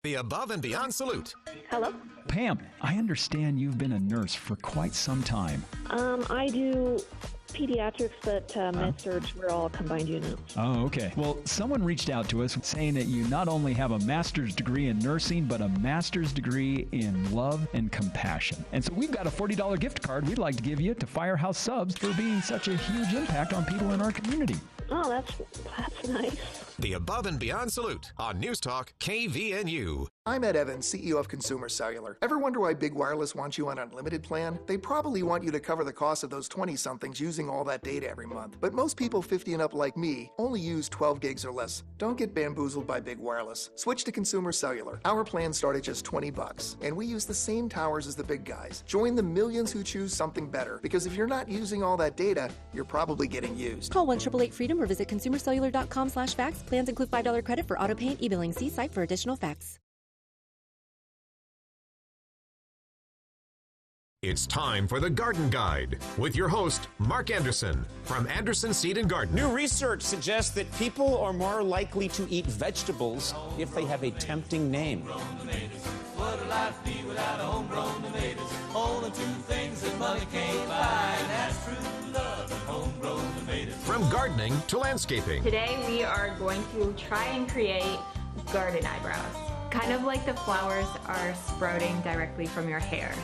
The Above and Beyond Salute. Hello? Pam, I understand you've been a nurse for quite some time. I do pediatrics, but med-surg, we're all combined units. Oh, okay. Well, someone reached out to us saying that you not only have a master's degree in nursing, but a master's degree in love and compassion. And so we've got a $40 gift card we'd like to give you to Firehouse Subs for being such a huge impact on people in our community. Oh, that's nice. The Above and Beyond Salute on News Talk KVNU. I'm Ed Evans, CEO of Consumer Cellular. Ever wonder why Big Wireless wants you on an unlimited plan? They probably want you to cover the cost of those 20-somethings using all that data every month. But most people 50 and up like me only use 12 gigs or less. Don't get bamboozled by Big Wireless. Switch to Consumer Cellular. Our plans start at just $20, and we use the same towers as the big guys. Join the millions who choose something better, because if you're not using all that data, you're probably getting used. Call 1-888-FREEDOM or visit consumercellular.com/facts. Plans include $5 credit for auto pay and e-billing. See site for additional facts. It's time for the Garden Guide with your host, Mark Anderson from Anderson Seed and Garden. New research suggests that people are more likely to eat vegetables if they have a tempting name. What would life be without homegrown tomatoes? Only two things that money can't buy, and that's true love and homegrown tomatoes. From gardening to landscaping. Today we are going to try and create garden eyebrows. Kind of like the flowers are sprouting directly from your hair.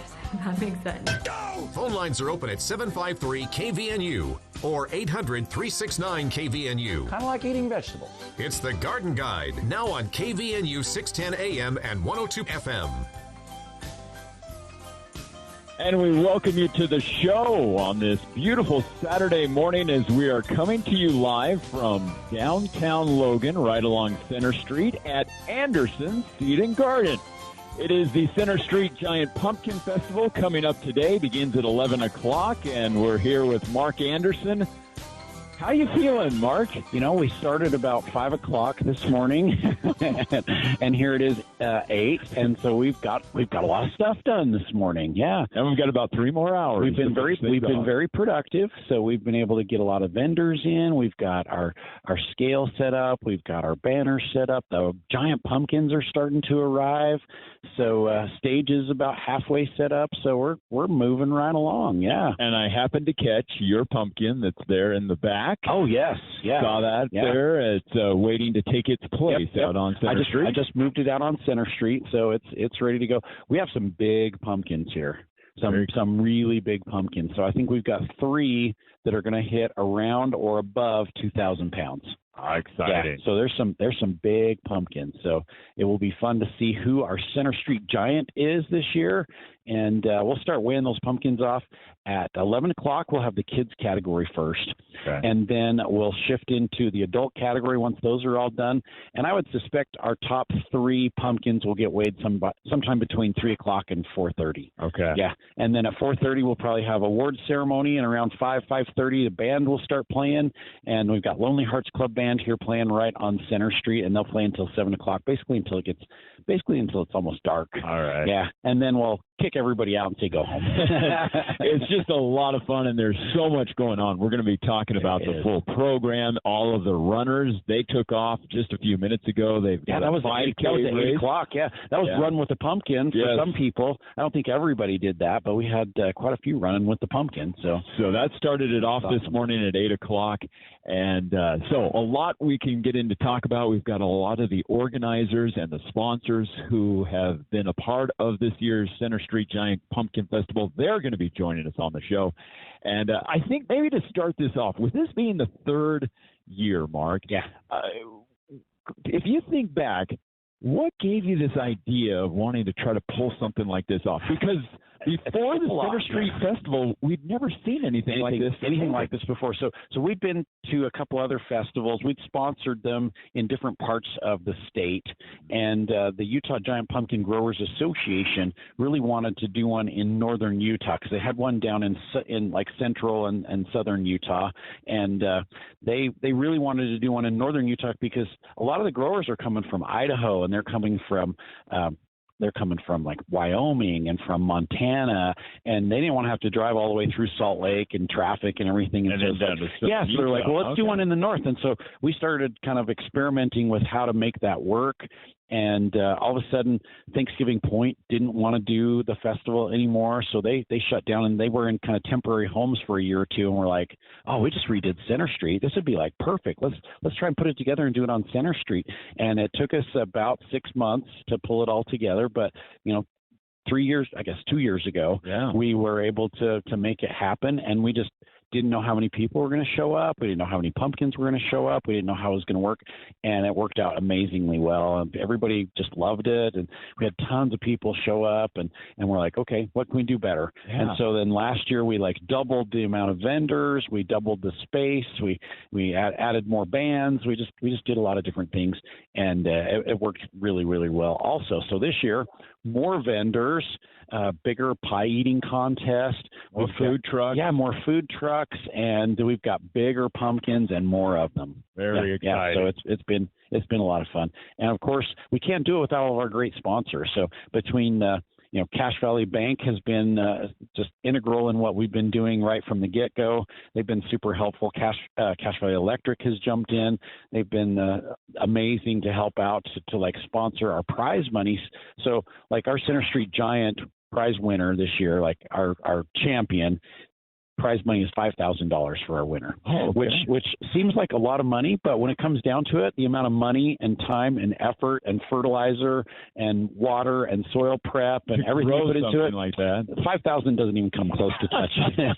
That makes sense. Go! Phone lines are open at 753-KVNU or 800-369-KVNU. Kind of like eating vegetables. It's the Garden Guide, now on KVNU 610 AM and 102 FM. And we welcome you to the show on this beautiful Saturday morning as we are coming to you live from downtown Logan, right along Center Street at Anderson Seed and Garden. It is the Center Street Giant Pumpkin Festival coming up today. Begins at 11 o'clock, and we're here with Mark Anderson. How you feeling, Mark? You know, we started about 5 o'clock this morning, and here it is 8, and so we've got a lot of stuff done this morning. Yeah, and we've got about 3 more hours. We've been very productive. So we've been able to get a lot of vendors in. We've got our scale set up. We've got our banners set up. The giant pumpkins are starting to arrive. So stage is about halfway set up. So we're moving right along. Yeah. And I happened to catch your pumpkin that's there in the back. Oh, yes. Yeah. Saw that there. It's waiting to take its place out on Center Street. I just moved it out on Center Street, so it's ready to go. We have some big pumpkins here, some really big pumpkins. So I think we've got 3 that are going to hit around or above 2,000 pounds. Exciting. Yeah, so there's some big pumpkins. So it will be fun to see who our Center Street Giant is this year. And we'll start weighing those pumpkins off at 11 o'clock. We'll have the kids category first. Okay. And then we'll shift into the adult category once those are all done. And I would suspect our top 3 pumpkins will get weighed sometime between 3 o'clock and 4:30. Okay. Yeah. And then at 4:30, we'll probably have awards ceremony. And around 5:30, the band will start playing. And we've got Lonely Hearts Club Band here playing right on Center Street. And they'll play until 7 o'clock, basically until it's almost dark. All right. Yeah. And then we'll kick everybody out and say go home. It's just a lot of fun, and there's so much going on. We're going to be talking about the full program, all of the runners. They took off just a few minutes ago. That was 8 o'clock. Yeah, that was Run with the Pumpkin for some people. I don't think everybody did that, but we had quite a few running with the pumpkin. So that started it off this morning at 8 o'clock. And so a lot we can get into talk about. We've got a lot of the organizers and the sponsors who have been a part of this year's Center Street Giant Pumpkin Festival. They're going to be joining us on the show. And I think maybe to start this off, with this being the 3rd year, Mark, if you think back, what gave you this idea of wanting to try to pull something like this off? Because before the Center Street Festival, we'd never seen anything like this before. So we've been to a couple other festivals. We'd sponsored them in different parts of the state, and the Utah Giant Pumpkin Growers Association really wanted to do one in northern Utah because they had one down in like central and southern Utah, and they really wanted to do one in northern Utah because a lot of the growers are coming from Idaho, and they're coming from like Wyoming and from Montana, and they didn't want to have to drive all the way through Salt Lake and traffic and everything. And so they're like, well, let's do one in the north. And so we started kind of experimenting with how to make that work. And all of a sudden, Thanksgiving Point didn't want to do the festival anymore, so they shut down, and they were in kind of temporary homes for a year or two, and we're like, oh, we just redid Center Street. This would be like perfect. Let's try and put it together and do it on Center Street. And it took us about 6 months to pull it all together, but 2 years ago, we were able to make it happen, and we just didn't know how many people were going to show up. We didn't know how many pumpkins were going to show up. We didn't know how it was going to work, and it worked out amazingly well. Everybody just loved it, and we had tons of people show up, and we're like, okay, what can we do better? Yeah. And so then last year we doubled the amount of vendors, we doubled the space, we added more bands, we just did a lot of different things, and it worked really, really well also. So this year, more vendors, bigger pie eating contest, more food trucks. Yeah, more food trucks, and we've got bigger pumpkins and more of them. Very exciting. Yeah, so it's been a lot of fun, and of course we can't do it without all of our great sponsors. So between Cache Valley Bank has been just integral in what we've been doing right from the get-go. They've been super helpful. Cache Valley Electric has jumped in. They've been amazing to help out to sponsor our prize monies. So our Center Street Giant prize winner this year, our champion, prize money is $5,000 for our winner, which seems like a lot of money, but when it comes down to it, the amount of money and time and effort and fertilizer and water and soil prep and everything you put into it, like that, 5,000 doesn't even come close to touching.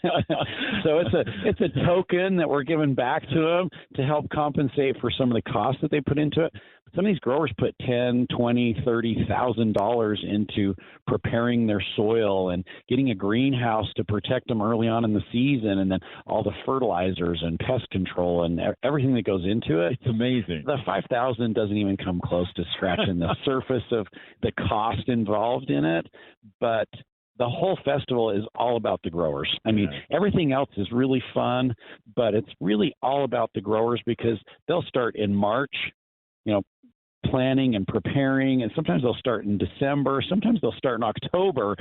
So it's a token that we're giving back to them to help compensate for some of the costs that they put into it. Some of these growers put $10,000, $20,000, $30,000 into preparing their soil and getting a greenhouse to protect them early on in the season, and then all the fertilizers and pest control and everything that goes into it. It's amazing. The $5,000 doesn't even come close to scratching the surface of the cost involved in it, but the whole festival is all about the growers. I mean, everything else is really fun, but it's really all about the growers because they'll start in March, planning and preparing, and sometimes they'll start in December, sometimes they'll start in October,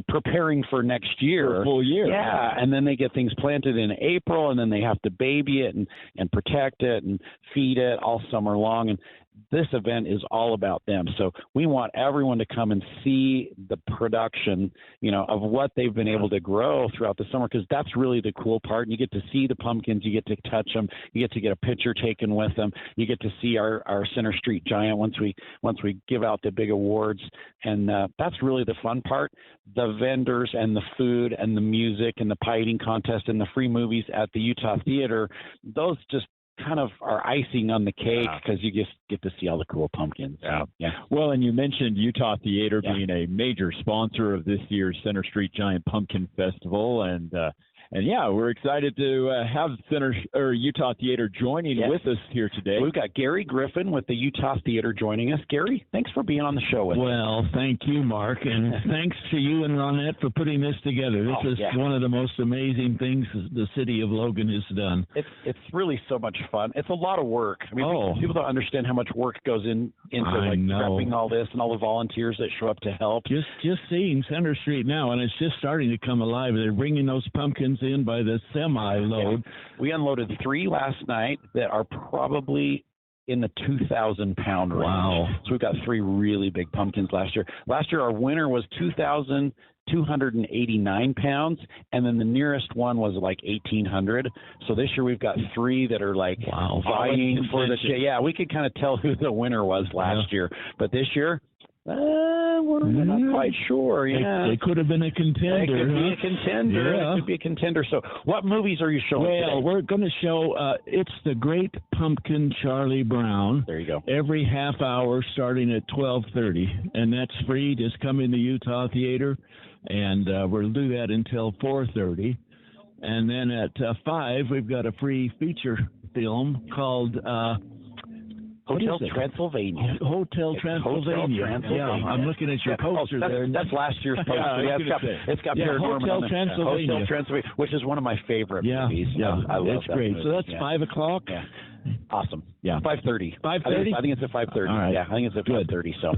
preparing for next year. For a full year. Yeah, and then they get things planted in April, and then they have to baby it and protect it and feed it all summer long, and this event is all about them. So we want everyone to come and see the production, of what they've been able to grow throughout the summer, because that's really the cool part. And you get to see the pumpkins, you get to touch them, you get to get a picture taken with them, you get to see our Center Street Giant once we give out the big awards, and that's really the fun part. The vendors and the food and the music and the pie eating contest and the free movies at the Utah Theater, those just kind of are icing on the cake because you just get to see all the cool pumpkins. Yeah. Well, and you mentioned Utah Theater being a major sponsor of this year's Center Street Giant Pumpkin Festival, and we're excited to have Utah Theater joining with us here today. We've got Gary Griffin with the Utah Theater joining us. Gary, thanks for being on the show with us. Well, thank you, Mark, and thanks to you and Ronette for putting this together. This is one of the most amazing things the city of Logan has done. It's really so much fun. It's a lot of work. I mean, people don't understand how much work goes into prepping all this and all the volunteers that show up to help. Just seeing Center Street now, and it's just starting to come alive. They're bringing those pumpkins in by the semi-load. Yeah. We unloaded 3 last night that are probably in the 2,000-pound range. Wow. So we've got 3 really big pumpkins last year. Last year, our winner was 2,289 pounds, and then the nearest one was 1,800. So this year we've got 3 that are vying for the... Yeah, we could kind of tell who the winner was last year. But this year... we're not quite sure. Yeah, they could have been a contender. It could be a contender. Yeah. It could be a contender. So, what movies are you showing today? We're going to show It's the Great Pumpkin, Charlie Brown. There you go. Every half hour, starting at 12:30, and that's free. Just come in the Utah Theater, and we'll do that until 4:30, and then at 5 we've got a free feature film called. Hotel Transylvania. Hotel Transylvania. Yeah, I'm looking at your poster there. That's last year's poster. It's got Paranorman Hotel on it. Transylvania. Hotel Transylvania, which is one of my favorite movies. Yeah, I love it's great. Movie. So that's 5 o'clock. Yeah. Awesome. Yeah. 5:30. 5:30? I think it's at 5:30. All right. Yeah, I think it's at 5:30. So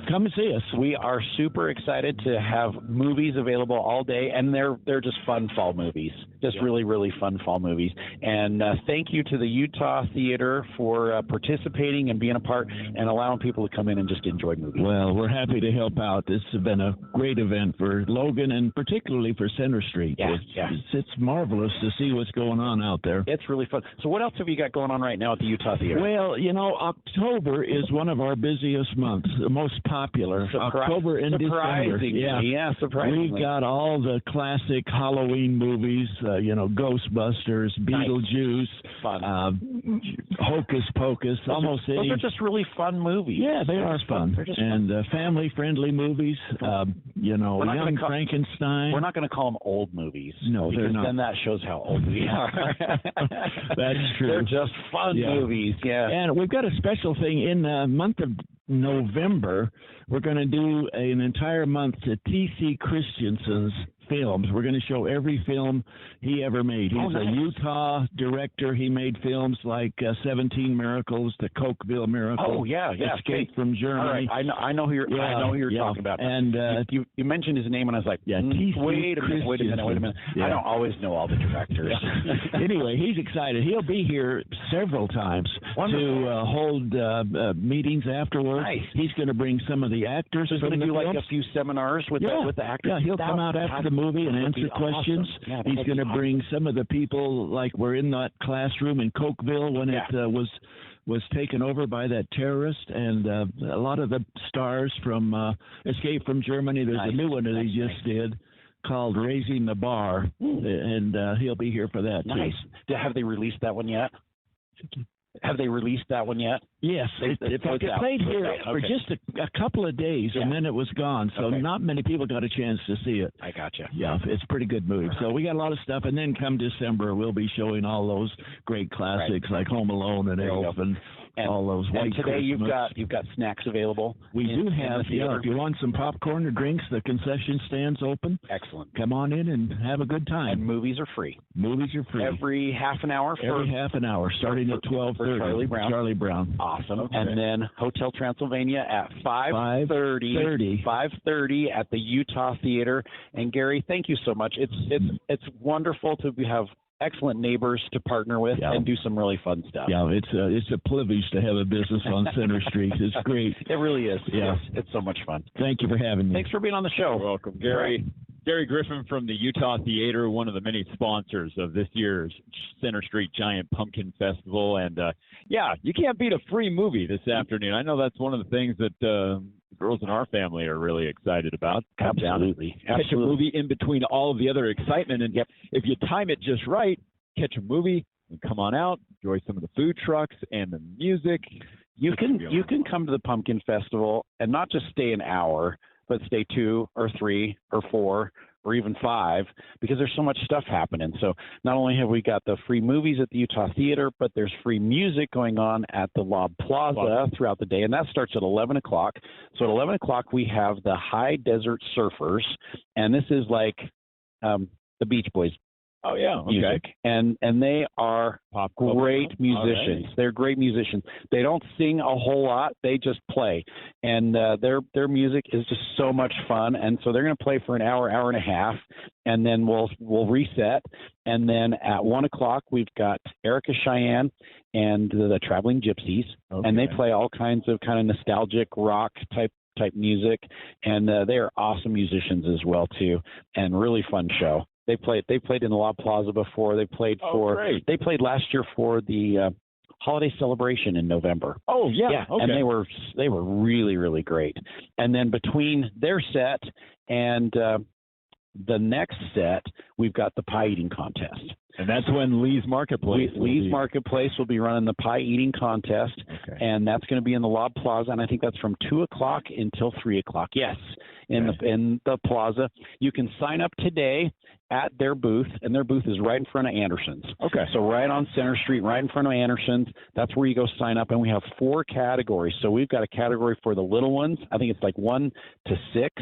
come and see us. We are super excited to have movies available all day, and they're just fun fall movies. Just really, really fun fall movies. And thank you to the Utah Theater for participating and being a part and allowing people to come in and just enjoy movies. Well, we're happy to help out. This has been a great event for Logan and particularly for Center Street. It's marvelous to see what's going on out there. It's really fun. So what else have you got going on right now at the Utah Theater? Well, October is one of our busiest months, the most popular. October and December. Yeah, surprisingly. We've got all the classic Halloween movies, Ghostbusters, Beetlejuice, Hocus Pocus. Those are just really fun movies. Yeah, they are fun. They're just and family-friendly movies. Young Frankenstein. We're not going to call them old movies. No, they're not. Then that shows how old we are. That's true. They're just fun movies. Yeah. And we've got a special thing in the month of November. We're going to do an entire month to T.C. Christensen's films. We're going to show every film he ever made. He's a Utah director. He made films like 17 Miracles, The Cokeville Miracle. Escape from Germany. All right. I know who you're talking about. And you mentioned his name, and I was like, wait a minute. Yeah. I don't always know all the directors. Anyway, he's excited. He'll be here several times to hold meetings afterwards. Nice. He's going to bring some of the actors. So he's going to do like a few seminars with the actors. Yeah, he'll come out after the movie and answer questions. Yeah, he's going to bring some of the people, like we're in that classroom in Cokeville when it was taken over by that terrorist, and a lot of the stars from Escape from Germany. There's a new one that he just did called Raising the Bar, and he'll be here for that too. Have they released that one yet? Yes. It played here for just a couple of days, and then it was gone. So not many people got a chance to see it. I gotcha. Yeah, it's a pretty good movie. So we got a lot of stuff. And then come December, we'll be showing all those great classics like Home Alone and Elf and all those white And today Christmas. you've got snacks available. We do have, if you want some popcorn or drinks, the concession stand's open. Excellent. Come on in and have a good time. And movies are free. Every half an hour, starting at 12:30. Charlie Brown. Awesome. Okay. And then Hotel Transylvania at 5:30 at the Utah Theater. And Gary, thank you so much. It's wonderful to have excellent neighbors to partner with and do some really fun stuff. Yeah, it's a privilege to have a business on Center Street. It's great. It really is. Yeah. It's so much fun. Thank you for having me. Thanks for being on the show. You're welcome, Gary. Gary Griffin from the Utah Theater, one of the many sponsors of this year's Center Street Giant Pumpkin Festival. And, you can't beat a free movie this afternoon. I know that's one of the things that the girls in our family are really excited about. Absolutely. Catch a movie in between all of the other excitement. And if you time it just right, catch a movie and come on out, enjoy some of the food trucks and the music. You can come to the Pumpkin Festival and not just stay an hour, but stay 2 or 3 or 4 or even 5, because there's so much stuff happening. So not only have we got the free movies at the Utah Theater, but there's free music going on at the Lob Plaza throughout the day, and that starts at 11 o'clock. So at 11 o'clock, we have the High Desert Surfers, and this is like the Beach Boys. Oh, yeah. Okay. Music. And they are great musicians. Right. They're great musicians. They don't sing a whole lot. They just play. And their music is just so much fun. And so they're going to play for an hour, hour and a half, and then we'll reset. And then at 1 o'clock, we've got Erica Cheyenne and the Traveling Gypsies. Okay. And they play all kinds of kind of nostalgic rock type music. And they are awesome musicians as well, too. And really fun show. They played in the Lob Plaza before. They played They played last year for the holiday celebration in November. Oh yeah. Okay. And they were really, really great. And then between their set and the next set, we've got the pie eating contest. And that's when Lee's Marketplace. Marketplace will be running the pie eating contest, and that's going to be in the Lob Plaza, and I think that's from 2 o'clock until 3 o'clock. Yes, in the plaza. You can sign up today at their booth, and their booth is right in front of Anderson's. Okay. So right on Center Street, right in front of Anderson's. That's where you go sign up, and we have 4 categories. So we've got a category for the little ones. I think it's like 1 to 6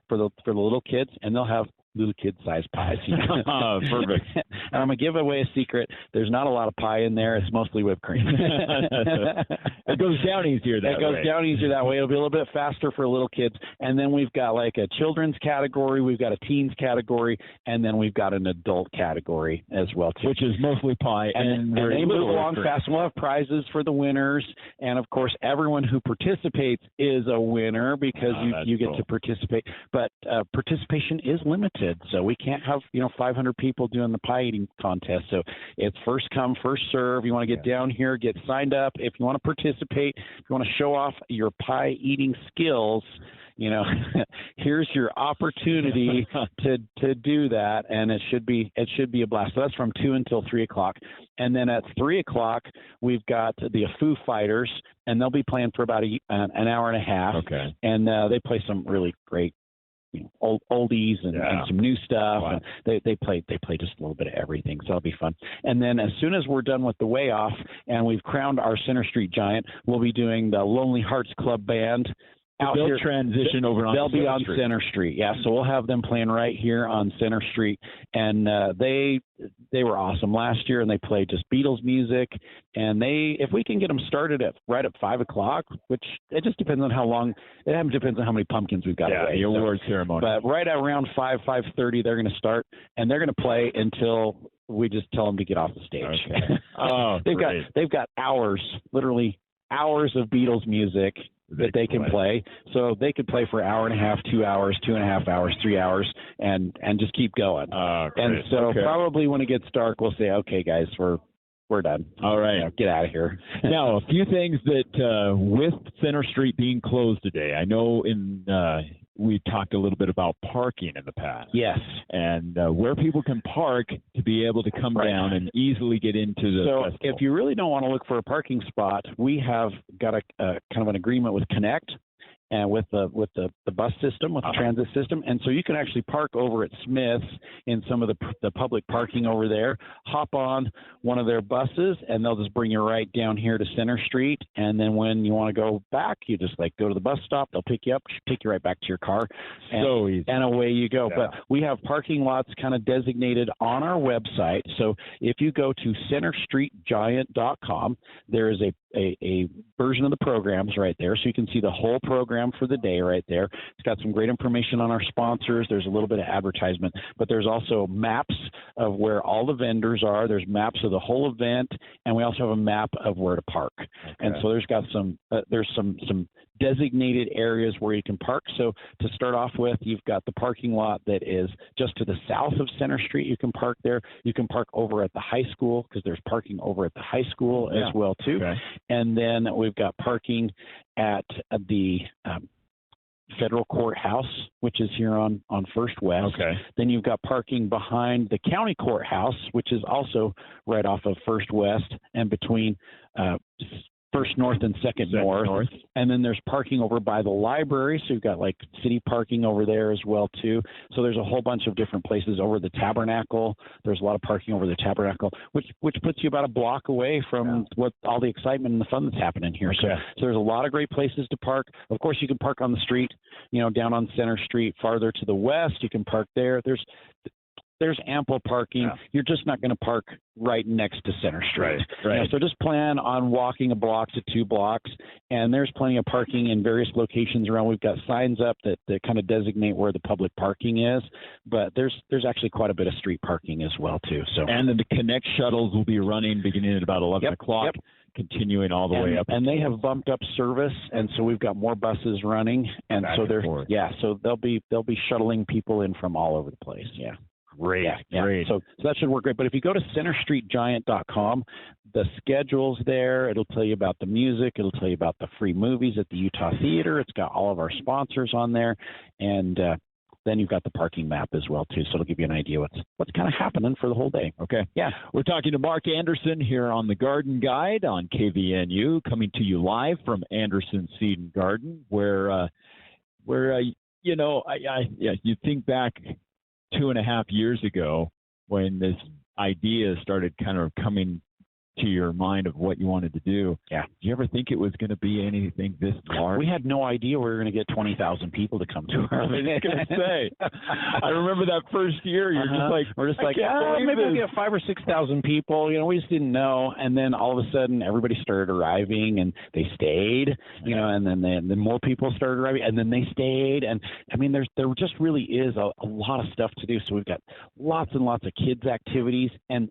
for the little kids, and they'll have little kid-sized pies. Perfect. And I'm going to give away a secret. There's not a lot of pie in there. It's mostly whipped cream. It goes down easier that way. It goes down easier that way. It'll be a little bit faster for little kids. And then we've got like a children's category, we've got a teens category, and then we've got an adult category as well, too. Which is mostly pie. And they move along fast. We'll have prizes for the winners. And, of course, everyone who participates is a winner because you get to participate. But participation is limited, so we can't have 500 people doing the pie eating contest. So it's first come, first serve. You want to get down here, get signed up. If you want to participate, if you want to show off your pie eating skills, here's your opportunity to do that, and it should be a blast. So that's from 2 until 3 o'clock, and then at 3 o'clock we've got the Foo Fighters, and they'll be playing for about an hour and a half. Okay, and they play some really great oldies and some new stuff. Wow. And they play just a little bit of everything, so it'll be fun. And then as soon as we're done with the Way Off and we've crowned our Center Street Giant, we'll be doing the Lonely Hearts Club Band. They'll transition over on They'll be on Street. Center Street. Yeah, so we'll have them playing right here on Center Street. And they were awesome last year, and they played just Beatles music. And if we can get them started right at 5 o'clock, which it just depends on how long. It depends on how many pumpkins we've got away. Your award ceremony. But right around 5:30, they're going to start, and they're going to play until we just tell them to get off the stage. Okay. Oh, they've got hours, literally hours of Beatles music that they can play. So they could play for an hour and a half, 2 hours, 2.5 hours, 3 hours, and just keep going. And so probably when it gets dark, we'll say, okay, guys, we're done. All right. Get out of here. Now, a few things that with Center Street being closed today, I know we talked a little bit about parking in the past. Yes. And where people can park to be able to come down and easily get into the festival. If you really don't want to look for a parking spot, we have got a kind of an agreement with Connect and with the bus system, with the transit system. And so you can actually park over at Smith's in some of the public parking over there, hop on one of their buses, and they'll just bring you right down here to Center Street. And then when you want to go back, you just go to the bus stop. They'll pick you up, take you right back to your car. So easy. And away you go. Yeah. But we have parking lots kind of designated on our website. So if you go to centerstreetgiant.com, there is a version of the programs right there. So you can see the whole program for the day right there. It's got some great information on our sponsors. There's a little bit of advertisement, but there's also maps of where all the vendors are. There's maps of the whole event, and we also have a map of where to park. Okay. And so there's some designated areas where you can park. So to start off with, you've got the parking lot that is just to the south of Center Street. You can park there. You can park over at the high school because there's parking over at the high school as well too. Okay. And then we've got parking at the federal courthouse, which is here on First West. Okay. Then you've got parking behind the county courthouse, which is also right off of First West and between First North and Second North. And then there's parking over by the library. So you've got city parking over there as well too. So there's a whole bunch of different places over the Tabernacle. There's a lot of parking over the Tabernacle, which puts you about a block away from what all the excitement and the fun that's happening here. Okay. So there's a lot of great places to park. Of course, you can park on the street, down on Center Street. Farther to the west, you can park there. There's ample parking. Yeah. You're just not going to park right next to Center Street. Right. So just plan on walking a block to 2 blocks, and there's plenty of parking in various locations around. We've got signs up that kind of designate where the public parking is, but there's actually quite a bit of street parking as well too. So and then the Connect shuttles will be running beginning at about 11 o'clock. Yep. Continuing all the way up. And they have bumped up service, and so we've got more buses running, and so so they'll be shuttling people in from all over the place. Yeah. Great. Great. So that should work great. But if you go to centerstreetgiant.com, the schedule's there. It'll tell you about the music. It'll tell you about the free movies at the Utah Theater. It's got all of our sponsors on there. And then you've got the parking map as well, too. So it'll give you an idea what's kind of happening for the whole day. Okay. Yeah. We're talking to Mark Anderson here on the Garden Guide on KVNU, coming to you live from Anderson Seed and Garden, where you think back 2.5 years ago when this idea started kind of coming to your mind of what you wanted to do. Yeah. Did you ever think it was going to be anything this large? We had no idea we were going to get 20,000 people to come to our I was going to say. I remember that first year. You're just like, we're just like, maybe we'll get 5,000 or 6,000 people. We just didn't know. And then all of a sudden, everybody started arriving, and they stayed. And then more people started arriving, and then they stayed. And I mean, there just really is a lot of stuff to do. So we've got lots and lots of kids activities, and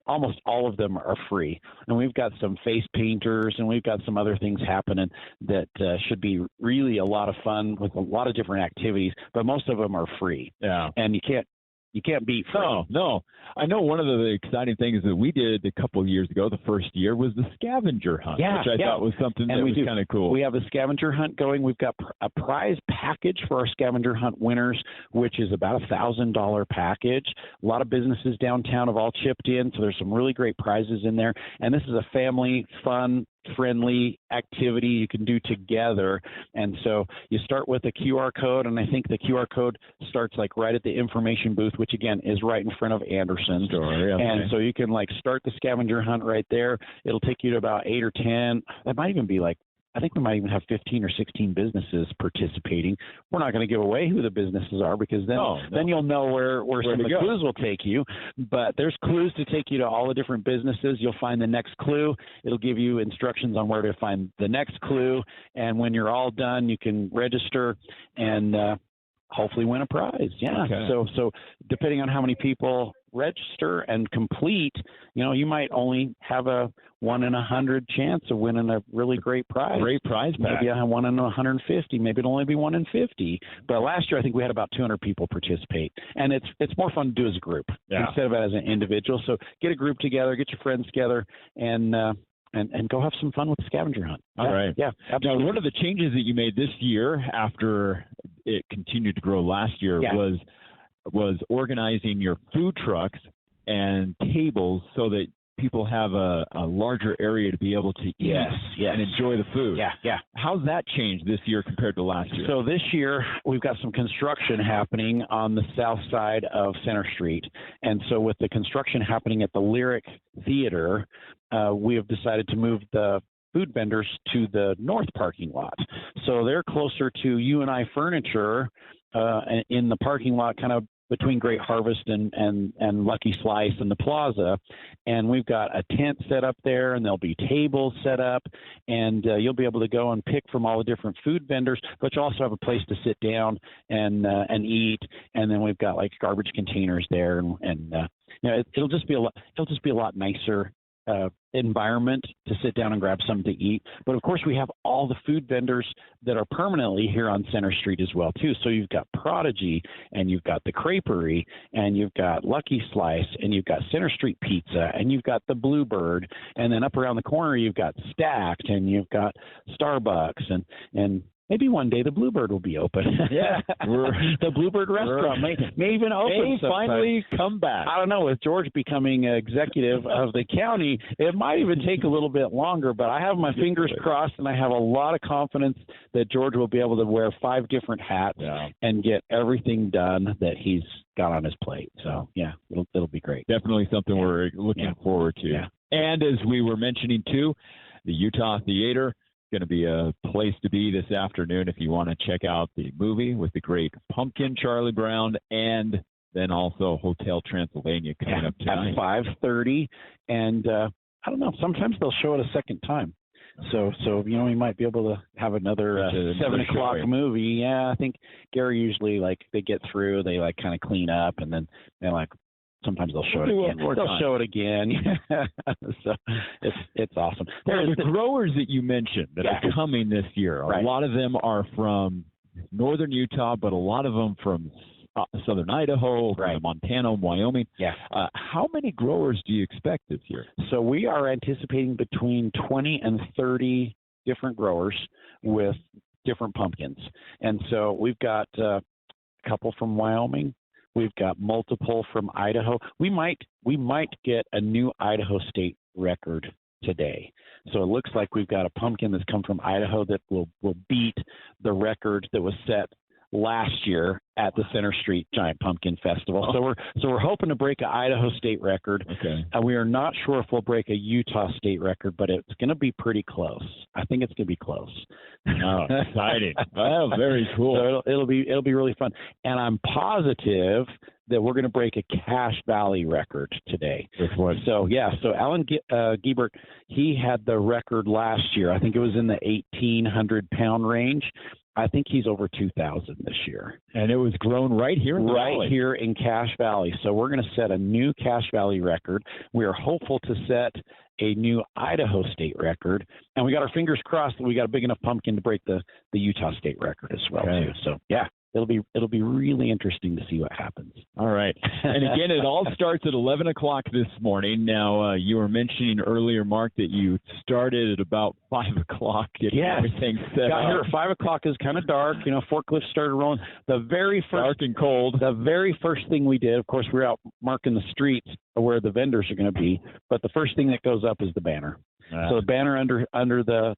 almost all of them are free. And we've got some face painters, and we've got some other things happening that should be really a lot of fun with a lot of different activities, but most of them are free. Yeah. And you can't beat free. No. I know one of the exciting things that we did a couple of years ago, the first year, was the scavenger hunt, which I thought was something that was kind of cool. We have a scavenger hunt going. We've got a prize package for our scavenger hunt winners, which is about $1,000 package. A lot of businesses downtown have all chipped in, so there's some really great prizes in there. And this is a family fun, friendly activity you can do together. And so you start with a QR code, and I think the QR code starts like right at the information booth, which again is right in front of Anderson's. Sure, okay. And so you can like start the scavenger hunt right there. It'll take you to about 8 or 10. That might even be like, I think we might even have 15 or 16 businesses participating. We're not going to give away who the businesses are, because then you'll know where some of the clues will take you. But there's clues to take you to all the different businesses. You'll find the next clue. It'll give you instructions on where to find the next clue. And when you're all done, you can register and hopefully win a prize. Yeah. Okay. So depending on how many people register and complete, you might only have a 1 in 100 chance of winning a really great prize. Great prize pack. Maybe 1 in 150. Maybe it'll only be 1 in 50. But last year, I think we had about 200 people participate, and it's more fun to do as a group instead of as an individual. So get a group together, get your friends together, and go have some fun with the scavenger hunt. All right. Yeah, absolutely. Now, one of the changes that you made this year after it continued to grow last year was organizing your food trucks and tables so that people have a larger area to be able to eat and enjoy the food. Yeah. How's that changed this year compared to last year? So this year, we've got some construction happening on the south side of Center Street. And so with the construction happening at the Lyric Theater, we have decided to move the food vendors to the north parking lot. So they're closer to U&I Furniture in the parking lot, kind of between Great Harvest and Lucky Slice and the plaza. And we've got a tent set up there, and there'll be tables set up, and you'll be able to go and pick from all the different food vendors, but you also have a place to sit down and eat. And then we've got like garbage containers there, and it'll just be a lot nicer environment to sit down and grab something to eat. But of course, we have all the food vendors that are permanently here on Center Street as well too. So you've got Prodigy, and you've got the Creperie, and you've got Lucky Slice, and you've got Center Street Pizza, and you've got the Bluebird, and then up around the corner you've got Stacked, and you've got Starbucks, and maybe one day the Bluebird will be open. Yeah. The Bluebird restaurant may even open. May finally come back. I don't know. With George becoming executive of the county, it might even take a little bit longer, but I have my fingers crossed, and I have a lot of confidence that George will be able to wear 5 different hats and get everything done that he's got on his plate. So, yeah, it'll be great. Definitely something we're looking forward to. Yeah. And as we were mentioning, too, the Utah Theater, going to be a place to be this afternoon if you want to check out the movie with the great Pumpkin, Charlie Brown, and then also Hotel Transylvania coming up tonight. At 5:30. And I don't know, sometimes they'll show it a second time. So we might be able to have another 7 o'clock movie. Yeah, I think Gary usually, they get through, they kind of clean up, and then they're sometimes they'll show it again. They'll show it again. So it's awesome. The growers that you mentioned that are coming this year, a lot of them are from northern Utah, but a lot of them from southern Idaho, Montana, Wyoming. Yeah. How many growers do you expect this year? So we are anticipating between 20 and 30 different growers with different pumpkins. And so we've got a couple from Wyoming. We've got multiple from Idaho. We might get a new Idaho state record today. So it looks like we've got a pumpkin that's come from Idaho that will beat the record that was set last year at the Center Street Giant Pumpkin Festival. So we're hoping to break an Idaho state record. Okay. And we are not sure if we'll break a Utah state record, but it's going to be pretty close. I think it's going to be close. Oh, exciting. Well, very cool. So it'll be really fun. And I'm positive that we're going to break a Cache Valley record today. With what? So Alan Giebert, he had the record last year. I think it was in the 1,800-pound range. I think he's over 2,000 this year. And it was grown right here in the valley. Here in Cache Valley. So we're going to set a new Cache Valley record. We are hopeful to set a new Idaho state record. And we got our fingers crossed that we got a big enough pumpkin to break the Utah state record as well, too. So, yeah. It'll be really interesting to see what happens. All right. And again, it all starts at 11 o'clock this morning. Now, you were mentioning earlier, Mark, that you started at about 5 o'clock getting everything set Got up. here at 5 o'clock. Is kind of dark. Forklifts started rolling. The very first, dark and cold. The very first thing we did, of course, we're out marking the streets where the vendors are going to be. But the first thing that goes up is the banner. So the banner under the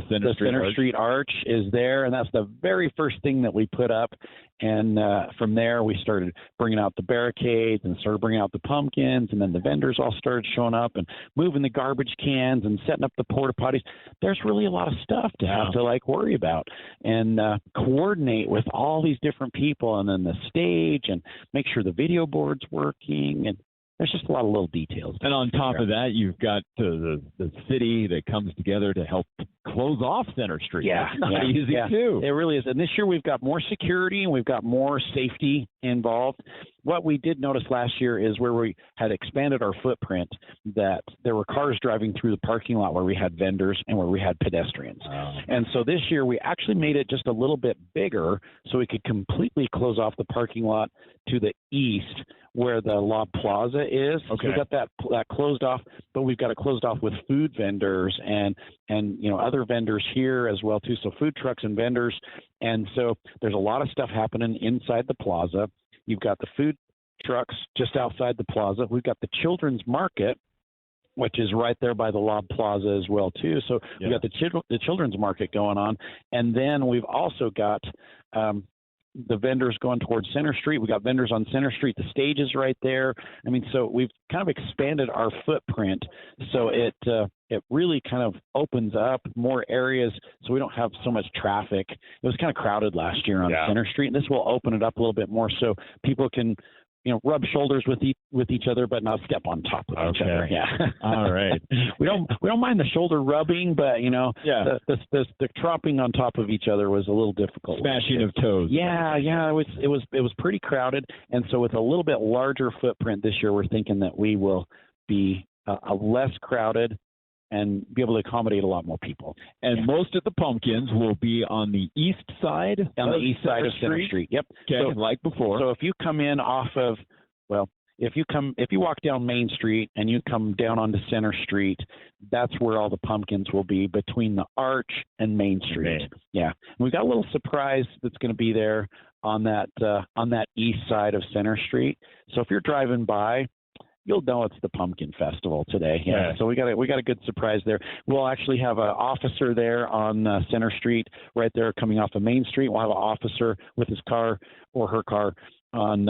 Center Street Arch is there, and that's the very first thing that we put up. And from there, we started bringing out the barricades and started bringing out the pumpkins, and then the vendors all started showing up and moving the garbage cans and setting up the porta potties. There's really a lot of stuff to have to worry about and coordinate with all these different people, and then the stage, and make sure the video board's working, and there's just a lot of little details. And on top of that, you've got the city that comes together to help close off Center Street. That's not easy, too. It really is. And this year we've got more security and we've got more safety involved. What we did notice last year is where we had expanded our footprint, that there were cars driving through the parking lot where we had vendors and where we had pedestrians. And so this year we actually made it just a little bit bigger so we could completely close off the parking lot to the east where the La Plaza is. Okay. So we got that closed off, but we've got it closed off with food vendors and other vendors here as well too. So food trucks and vendors. And so there's a lot of stuff happening inside the plaza. You've got the food trucks just outside the plaza. We've got the children's market, which is right there by the Lob Plaza as well too. So we've got the children's market going on, and then we've also got the vendors going towards Center Street. We got vendors on Center Street. The stage is right there. I mean, so we've kind of expanded our footprint, so it really kind of opens up more areas, so we don't have so much traffic. It was kind of crowded last year on Center Street, and this will open it up a little bit more, so people can rub shoulders with each other, but not step on top of each other. Yeah. All right. We don't mind the shoulder rubbing, but the tromping on top of each other was a little difficult. Smashing of toes. Yeah. It was pretty crowded, and so with a little bit larger footprint this year, we're thinking that we will be less crowded and be able to accommodate a lot more people. And most of the pumpkins will be on the east side? On the east side of Center Street, yep. Okay, so, like before. So if you come in off of, if you walk down Main Street and you come down onto Center Street, that's where all the pumpkins will be, between the Arch and Main Street. Okay. Yeah. And we've got a little surprise that's going to be there on that east side of Center Street. So if you're driving by, you'll know it's the Pumpkin Festival today. Yeah. So we got a good surprise there. We'll actually have an officer there on Center Street, right there coming off of Main Street. We'll have an officer with his car or her car on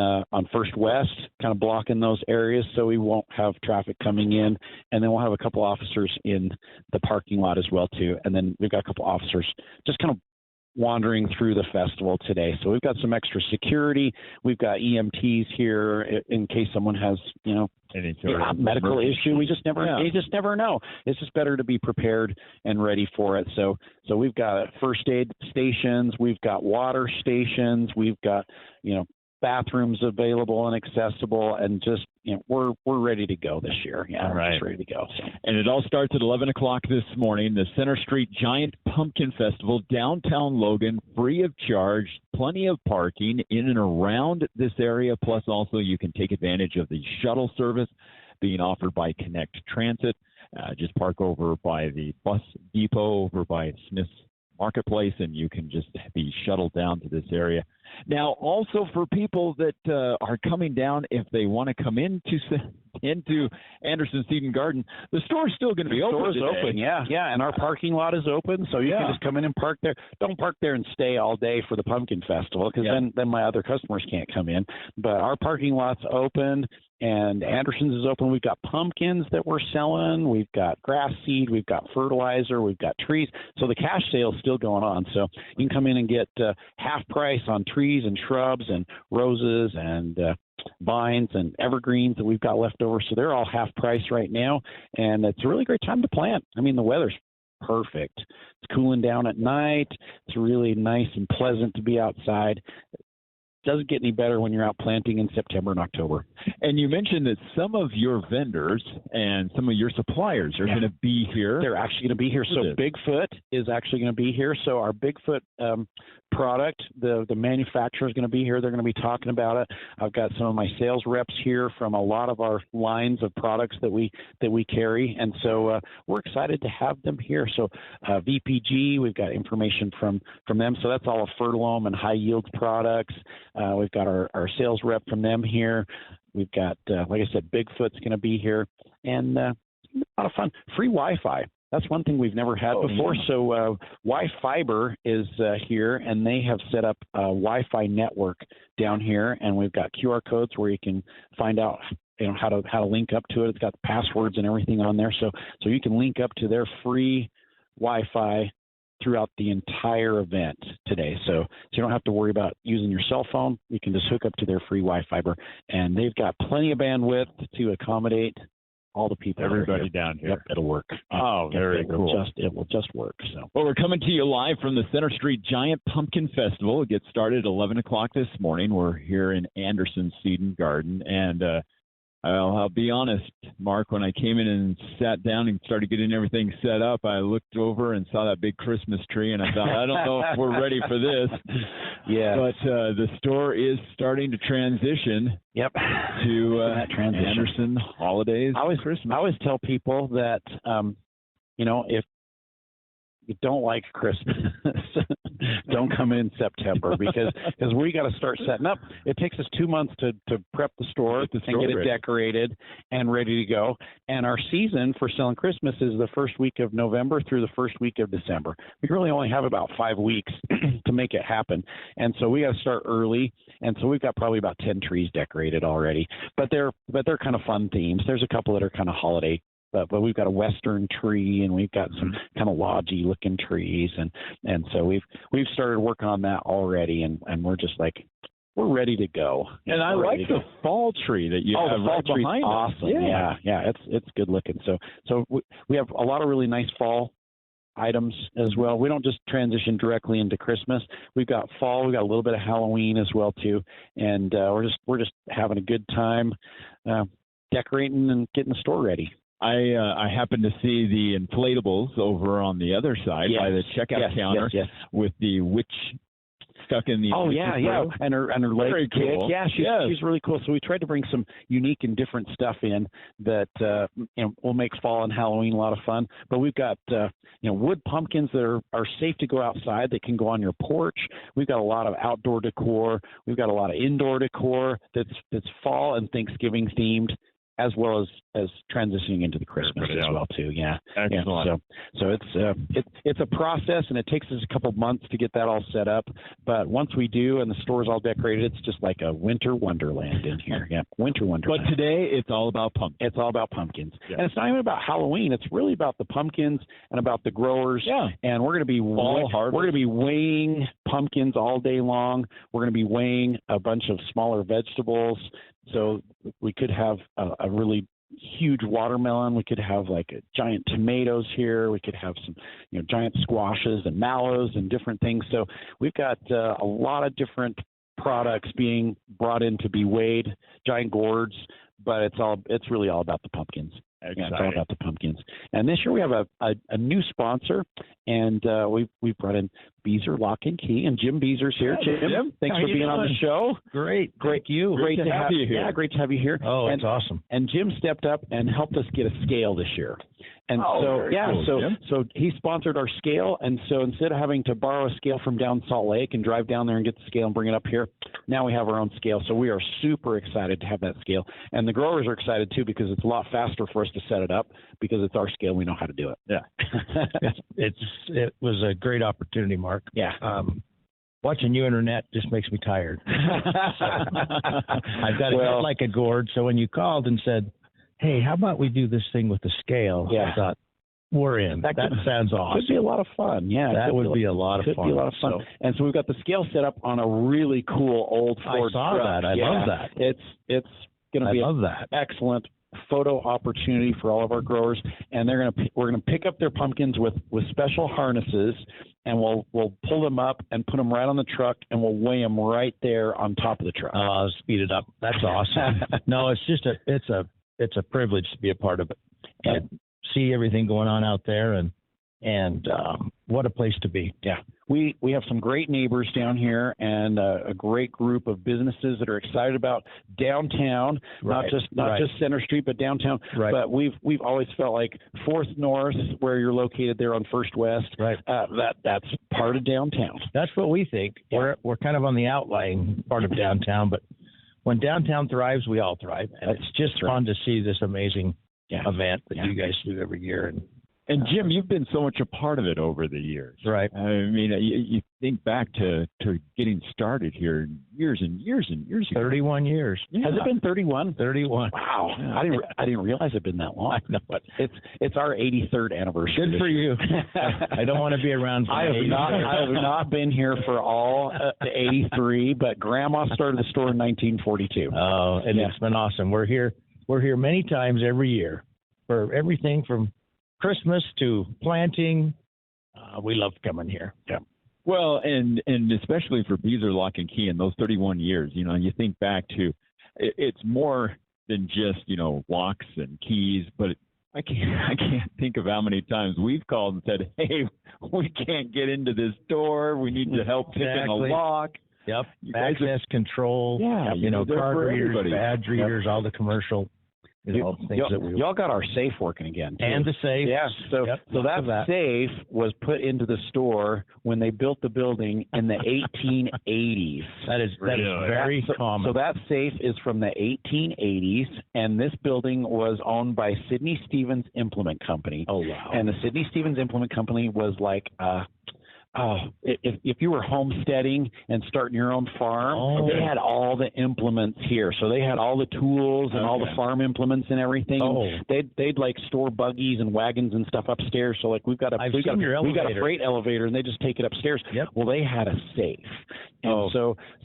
First West, kind of blocking those areas, so we won't have traffic coming in. And then we'll have a couple officers in the parking lot as well too. And then we've got a couple officers just kind of wandering through the festival today. So we've got some extra security. We've got EMTs here in case someone has, any sort of medical issue. You just never know. It's just better to be prepared and ready for it. So we've got first aid stations, we've got water stations, we've got, bathrooms available and accessible, and just we're ready to go this year. Yeah, all right. We're just ready to go. So. And it all starts at 11 o'clock this morning. The Center Street Giant Pumpkin Festival, downtown Logan, free of charge. Plenty of parking in and around this area. Plus, also you can take advantage of the shuttle service being offered by Connect Transit. Just park over by the bus depot over by Smith's Marketplace, and you can just be shuttled down to this area. Now, also for people that are coming down, if they want to come into into Anderson Seed and Garden. The store's still going to be open. The store's open, yeah, and our parking lot is open, so you can just come in and park there. Don't park there and stay all day for the Pumpkin Festival, because then my other customers can't come in. But our parking lot's open, and Anderson's is open. We've got pumpkins that we're selling. We've got grass seed. We've got fertilizer. We've got trees. So the cash sale is still going on. So you can come in and get half price on trees and shrubs and roses and vines and evergreens that we've got left over. So they're all half price right now. And it's a really great time to plant. I mean, the weather's perfect. It's cooling down at night. It's really nice and pleasant to be outside. Doesn't get any better when you're out planting in September and October. And you mentioned that some of your vendors and some of your suppliers are going to be here. They're actually going to be here. So Bigfoot is actually going to be here. So our Bigfoot product, the manufacturer is going to be here. They're going to be talking about it. I've got some of my sales reps here from a lot of our lines of products that we carry, and so we're excited to have them here. So VPG, we've got information from them. So that's all of Fertilome and high yield products. We've got our sales rep from them here. We've got, like I said, Bigfoot's going to be here, and a lot of fun. Free Wi-Fi. That's one thing we've never had before. Yeah. So Wi-Fiber is here, and they have set up a Wi-Fi network down here, and we've got QR codes where you can find out how to link up to it. It's got passwords and everything on there, so you can link up to their free Wi-Fi throughout the entire event today. So you don't have to worry about using your cell phone. You can just hook up to their free Wi-Fiber, and they've got plenty of bandwidth to accommodate all the people. Everybody down here. Yep, it'll work. Oh, very cool. It will just work. So. Well, we're coming to you live from the Center Street Giant Pumpkin Festival. It gets started at 11 o'clock this morning. We're here in Anderson Seed and Garden. And I'll be honest, Mark, when I came in and sat down and started getting everything set up, I looked over and saw that big Christmas tree, and I thought, I don't know if we're ready for this. Yeah. But the store is starting to transition. Yep. To Anderson holidays. I always tell people that, if you don't like Christmas, don't come in September because we got to start setting up. It takes us 2 months to prep the store and get it decorated and ready to go. And our season for selling Christmas is the first week of November through the first week of December. We really only have about 5 weeks to make it happen. And so we got to start early. And so we've got probably about 10 trees decorated already. But they're kind of fun themes. There's a couple that are kind of holiday. But we've got a Western tree, and we've got some kind of lodgy looking trees, and so we've started working on that already, and we're just like, we're ready to go. And I like the fall tree that you have right behind us. Awesome. Yeah, it's good looking. So we have a lot of really nice fall items as well. We don't just transition directly into Christmas. We've got fall. We've got a little bit of Halloween as well too, and we're just having a good time decorating and getting the store ready. I happened to see the inflatables over on the other side by the checkout counter with the witch stuck in the and her leg very kick. Cool. Yeah, she's really cool. So we tried to bring some unique and different stuff in that will make fall and Halloween a lot of fun. But we've got wood pumpkins that are safe to go outside. They can go on your porch. We've got a lot of outdoor decor. We've got a lot of indoor decor that's fall and Thanksgiving themed, as well as transitioning into the Christmas as well too. Yeah. Excellent. So it's a process, and it takes us a couple of months to get that all set up. But once we do, and the store's all decorated, it's just like a winter wonderland in here. Yeah, winter wonderland. But today it's all about pumpkins. It's all about pumpkins, and it's not even about Halloween. It's really about the pumpkins and about the growers. Yeah. And we're going to be weighing pumpkins all day long. We're going to be weighing a bunch of smaller vegetables. So we could have a really huge watermelon. We could have like giant tomatoes here. We could have some, giant squashes and mallows and different things. So we've got a lot of different products being brought in to be weighed, giant gourds, but it's really all about the pumpkins. Yeah, it's all about the pumpkins. And this year we have a new sponsor, and we've brought in Beezer Lock and Key, and Jim Beezer's here. Jim, thanks for being on the show. Great. Thank you. Great to have you here. Yeah, great to have you here. Oh, that's awesome. And Jim stepped up and helped us get a scale this year. And so he sponsored our scale, and so instead of having to borrow a scale from down Salt Lake and drive down there and get the scale and bring it up here, now we have our own scale. So we are super excited to have that scale. And the growers are excited too, because it's a lot faster for us to set it up because it's our scale. We know how to do it. Yeah. It was a great opportunity, Mark. Yeah. Watching you internet just makes me tired. I've got a head like a gourd. So when you called and said, hey, how about we do this thing with the scale? Yeah. I thought, we're in. That sounds awesome. Could be a lot of fun. Yeah. That would be a lot of fun. Could be a lot of fun. And so we've got the scale set up on a really cool old Ford truck. That. I love that. It's going to be an excellent photo opportunity for all of our growers, and we're going to pick up their pumpkins with special harnesses, and we'll pull them up and put them right on the truck, and we'll weigh them right there on top of the truck. Oh, speed it up. That's awesome. No, it's just it's a privilege to be a part of it and see everything going on out there, and what a place to be. Yeah. We have some great neighbors down here, and a great group of businesses that are excited about downtown, not just Center Street, but downtown. Right. But we've always felt like 4th North, where you're located there on First West, that's part of downtown. That's what we think. Yeah. We're kind of on the outlying part of downtown, but when downtown thrives, we all thrive, and it's just fun to see this amazing event that you guys do every year. And Jim, you've been so much a part of it over the years. Right. I mean, you think back to getting started here years and years and years ago. 31 years. Yeah. Has it been 31? 31. Wow. Yeah. I didn't realize it'd been that long. I know. But it's our 83rd anniversary. Good for you. I don't want to be around for I have not been here for all the 83, but Grandma started the store in 1942. Oh, and it's been awesome. We're here many times every year for everything from Christmas to planting. We love coming here. Yeah. Well, and especially for Beazer Lock and Key in those 31 years, you think back to, it's more than just, locks and keys, but I can't think of how many times we've called and said, hey, we can't get into this door. We need to help pick in a lock. Yep. Access control. Yeah. Card readers, badge readers, all the commercial. Y'all got our safe working again, too. And the safe. Yeah. So that safe was put into the store when they built the building in the 1880s. That is very common. So that safe is from the 1880s, and this building was owned by Sidney Stevens Implement Company. Oh, wow. And the Sidney Stevens Implement Company was like if you were homesteading and starting your own farm, they had all the implements here. So they had all the tools and all the farm implements and everything. Oh. They'd like store buggies and wagons and stuff upstairs. So like we've got a freight elevator, and they just take it upstairs. Yep. Well, they had a safe, and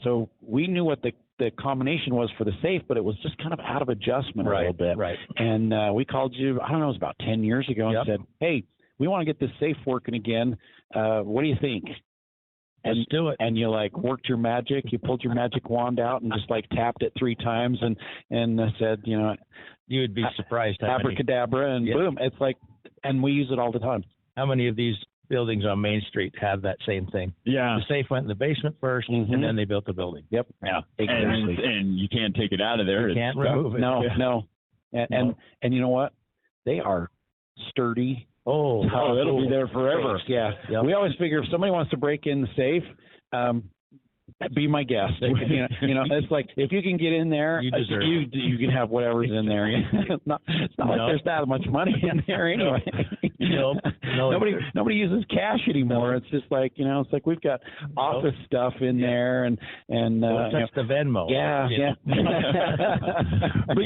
so we knew what the combination was for the safe, but it was just kind of out of adjustment a little bit. Right. And we called you, I don't know, it was about 10 years ago, and said, hey, we want to get this safe working again. What do you think? Let's do it. And you worked your magic. You pulled your magic wand out and just tapped it 3 times and said, you would be surprised. Abracadabra, and boom. It's and we use it all the time. How many of these buildings on Main Street have that same thing? Yeah. The safe went in the basement first, and then they built the building. Yep. Yeah. Exactly. And you can't take it out of there. You can't remove it. No. And you know what? They are sturdy. Oh, it'll be there forever. Yeah. Yep. We always figure if somebody wants to break in the safe, be my guest. It's like if you can get in there, you can have whatever's in there. It's not like there's that much money in there anyway. No. Nobody uses cash anymore. It's just it's like we've got office stuff in there and touch the Venmo. Yeah. But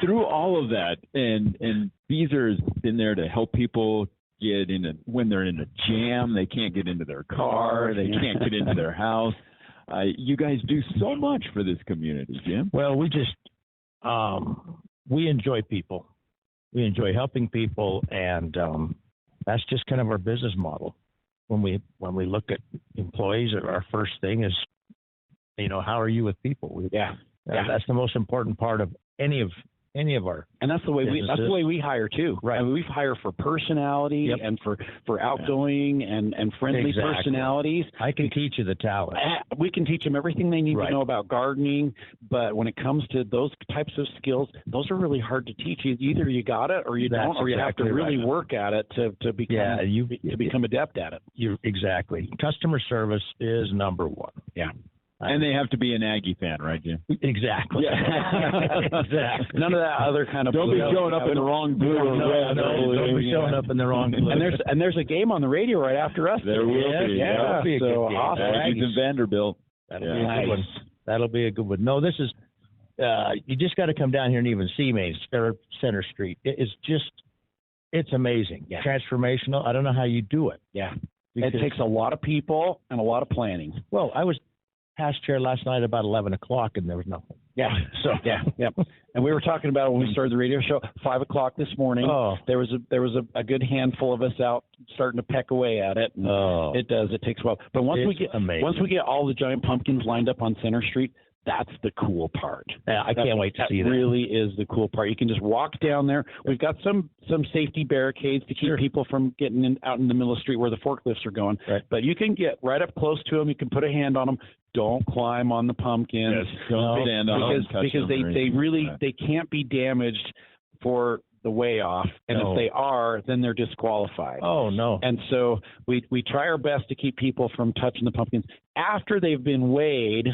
through all of that, and Beazer's been there to help people get in when they're in a jam. They can't get into their car. They can't get into their house. You guys do so much for this community, Jim. Well, we just we enjoy people. We enjoy helping people, and that's just kind of our business model. When we look at employees, our first thing is, how are you with people? That's the most important part of any of our, and that's the way we hire too. Right. I mean, we hire for personality and for outgoing and friendly personalities. I can teach you the talent. We can teach them everything they need to know about gardening. But when it comes to those types of skills, those are really hard to teach. Either you got it or you don't, or you have to really work at it to become become adept at it. Exactly. Customer service is number one. Yeah. And they have to be an Aggie fan, right, Jim? Exactly. Yeah. Exactly. None of that other kind of Don't blue. be showing up in the wrong blue or red. Don't be showing up in the wrong blue. And there's a game on the radio right after us. There will be. Yeah. That'll be a So good game. awesome. Aggies and Vanderbilt. That'll be a good one. That'll be a good one. No, this is you just got to come down here and even see Main Center Street. It is just, it's amazing. Yeah. Transformational. I don't know how you do it. Yeah. Because, It takes a lot of people and a lot of planning. well, I was past chair last night about 11 o'clock and there was nothing. Yeah. So yeah. And we were talking about it when we started the radio show. 5 o'clock this morning. Oh. There was a good handful of us out starting to peck away at it. And It does. It takes a while. But once It's amazing. once we get all the giant pumpkins lined up on Center Street, that's the cool part. Yeah, I can't wait to see that. Really is the cool part. You can just walk down there. We've got some safety barricades to keep people from getting out in the middle of the street where the forklifts are going. Right. But you can get right up close to them. You can put a hand on them. Don't climb on the pumpkins. Yes, don't stand on them, touch because them or they anything. really Right. they can't be damaged for the way off, and No. if they are, then they're disqualified. Oh, no. And so we try our best to keep people from touching the pumpkins after they've been weighed.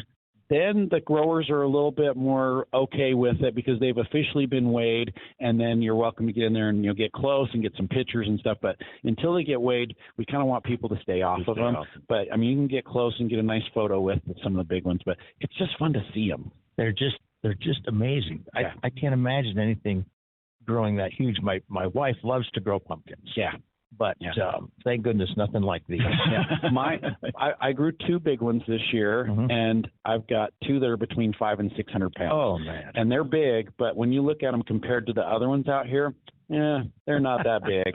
Then the growers are a little bit more okay with it because they've officially been weighed, and then you're welcome to get in there and get close and get some pictures and stuff. But until they get weighed, we kind of want people to stay off of them. But I mean, you can get close and get a nice photo with some of the big ones. But it's just fun to see them. They're just amazing. Yeah. I can't imagine anything growing that huge. My wife loves to grow pumpkins. Yeah. But thank goodness nothing like these. I grew 2 big ones this year, and I've got 2 that are between 500 and 600 pounds. Oh, man. And they're big, but when you look at them compared to the other ones out here, they're not that big.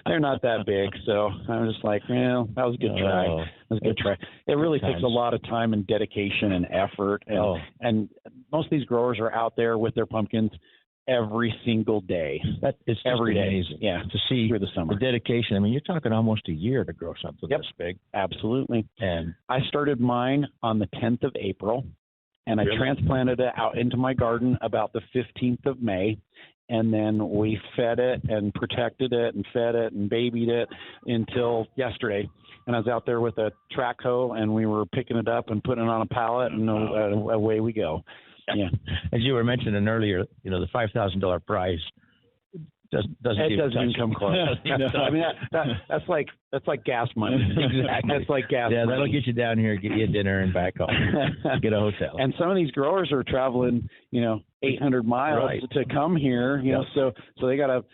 They're not that big. So I'm just like, that was a good try. Oh. That was a good try. It really takes a lot of time and dedication and effort, and most of these growers are out there with their pumpkins every single day. That is every day. amazing. Yeah, to see through the summer. the dedication. I mean, you're talking almost a year to grow something this big. Absolutely. And I started mine on the 10th of April, and I transplanted it out into my garden about the 15th of May. And then we fed it and protected it and fed it and babied it until yesterday. And I was out there with a track hoe, and we were picking it up and putting it on a pallet, and away we go. Yeah. As you were mentioning earlier, the $5,000 prize doesn't even come close. I mean, that's like gas money. Exactly. That's like gas money. That'll get you down here, get you a dinner, and back home. Get a hotel. And some of these growers are traveling, 800 miles to come here. So they got to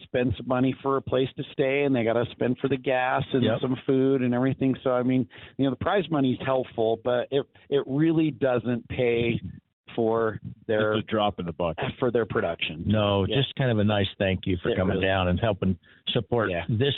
spend some money for a place to stay, and they got to spend for the gas and some food and everything. So I mean, the prize money is helpful, but it really doesn't pay for their It's a drop in the bucket for their production. No, just kind of a nice thank you for coming down and helping support this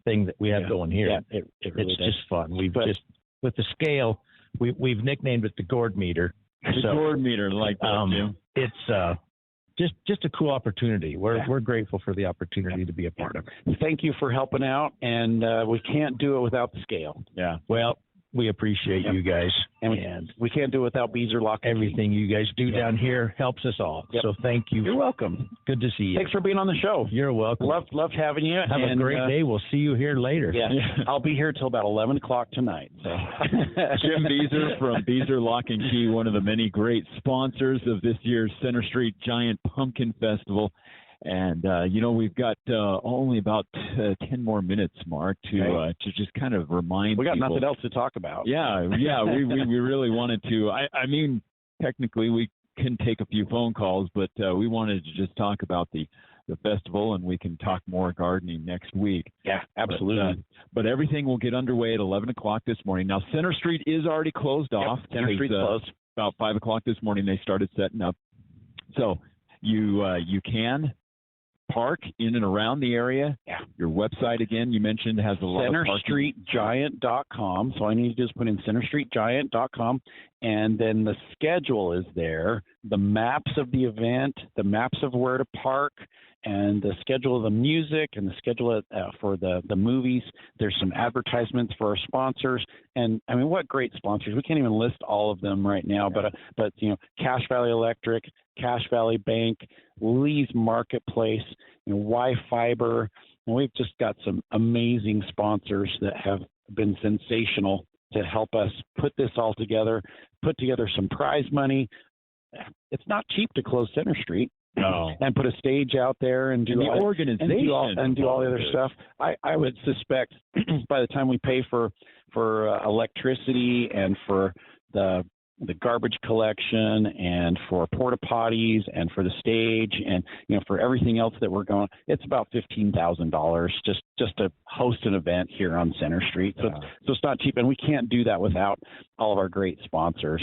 thing that we have going here. Yeah, it really it's does. just fun. We've just with the scale, we've nicknamed it the gourd meter. The gourd meter, like that, Jim. It's just a cool opportunity. We're grateful for the opportunity to be a part of it. Thank you for helping out, and we can't do it without the scale. Yeah. Well, we appreciate you guys, and we can't do it without Beezer Lock. Everything you guys do down here helps us all. Yep. So thank you. You're welcome. Good to see you. Thanks for being on the show. You're welcome. Loved having you. Have a great day. We'll see you here later. Yeah. I'll be here till about 11 o'clock tonight. So. Jim Beezer from Beezer Lock and Key, one of the many great sponsors of this year's Center Street Giant Pumpkin Festival. And, we've got only about 10 more minutes, Mark, to just kind of remind We got people. nothing else to talk about. Yeah, we really wanted to. I mean, technically we can take a few phone calls, but we wanted to just talk about the festival, and we can talk more gardening next week. Yeah, absolutely. But everything will get underway at 11 o'clock this morning. Now, Center Street is already closed off. Center Street's closed. About 5 o'clock this morning, they started setting up. So you can park in and around the area. Yeah. Your website, again, you mentioned, has a lot of parking. CenterStreetGiant.com. So I need to just put in CenterStreetGiant.com, and then the schedule is there, the maps of the event, the maps of where to park, and the schedule of the music, and the schedule for the movies. There's some advertisements for our sponsors, and I mean, what great sponsors! We can't even list all of them right now, but Cache Valley Electric, Cache Valley Bank, Lee's Marketplace, Y-Fiber, and we've just got some amazing sponsors that have been sensational to help us put this all together, put together some prize money. It's not cheap to close Center Street. No. And put a stage out there and do the all, organization and do all the other stuff. I would suspect by the time we pay for electricity and for the garbage collection and for porta potties and for the stage and for everything else that we're going, it's about $15,000 just to host an event here on Center Street. So it's not cheap, and we can't do that without all of our great sponsors.